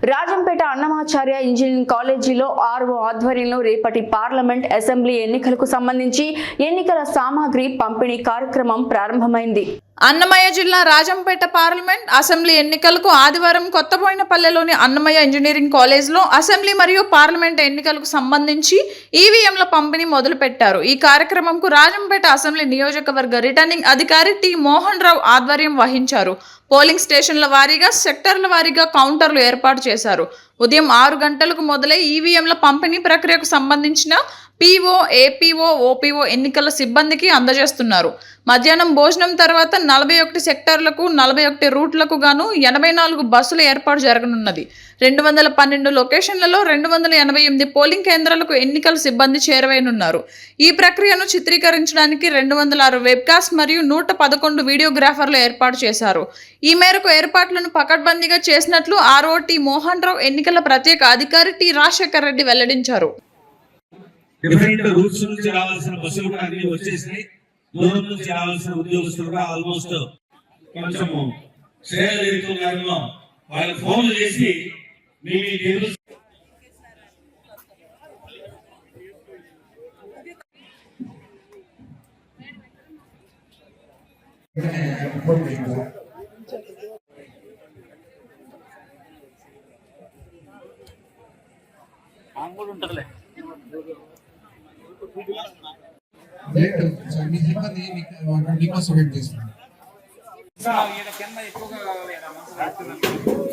Rajampet Annamacharya engineering కాలేజీలో RO ఆధ్వర్యంలో రేపటి పార్లమెంట్ అసెంబ్లీ ఎన్నికలకు సంబంధించి ఎన్నికల సామాగ్రి పంపిణీ కార్యక్రమం ప్రారంభమైంది. అన్నమయ్య జిల్లా రాజంపేట పార్లమెంట్ అసెంబ్లీ ఎన్నికలకు ఆదివారం కొత్తబోయినపల్లెలోని అన్నమయ్య ఇంజనీరింగ్ కాలేజ్లో అసెంబ్లీ మరియు పార్లమెంట్ ఎన్నికలకు సంబంధించి ఈవీఎంల పంపిణీ మొదలుపెట్టారు. ఈ కార్యక్రమంకు రాజంపేట అసెంబ్లీ నియోజకవర్గ రిటర్నింగ్ అధికారి టి మోహన్ రావు ఆధ్వర్యం వహించారు. పోలింగ్ స్టేషన్ల వారీగా సెక్టర్ల వారీగా కౌంటర్లు ఏర్పాటు చేశారు. ఉదయం 6 గంటలకు మొదలై ఈవీఎంల పంపిణీ ప్రక్రియకు సంబంధించిన పీఓ, ఏపీఓ, ఓపీఓ ఎన్నికల సిబ్బందికి అందజేస్తున్నారు. మధ్యాహ్నం భోజనం తర్వాత 41 సెక్టార్లకు 41 రూట్లకు గాను 84 బస్సుల ఏర్పాటు జరగనున్నది. 212 లొకేషన్లలో 288 పోలింగ్ కేంద్రాలకు ఎన్నికల సిబ్బంది చేరువైనున్నారు. ఈ ప్రక్రియను చిత్రీకరించడానికి 206 వెబ్కాస్ట్ మరియు 111 వీడియోగ్రాఫర్లు ఏర్పాటు చేశారు. ఈ మేరకు ఏర్పాట్లను పకడ్బందీగా చేసినట్లు ఆర్ఓటి మోహన్ రావు ఎన్నికల ప్రత్యేక అధికారి టి రాజశేఖర్ రెడ్డి వెల్లడించారు. డిఫరెంట్ రూట్స్ నుంచి రావాల్సిన బస్సులు కూడా అన్ని వచ్చేసినాయి. దూరం నుంచి రావాల్సిన ఉద్యోగస్తులు కూడా ఆల్మోస్ట్ కొంచెం శ్రేయలో వాళ్ళకి ఫోన్లు చేసి మీ ఉంటుందిలే. ఎక్కువగా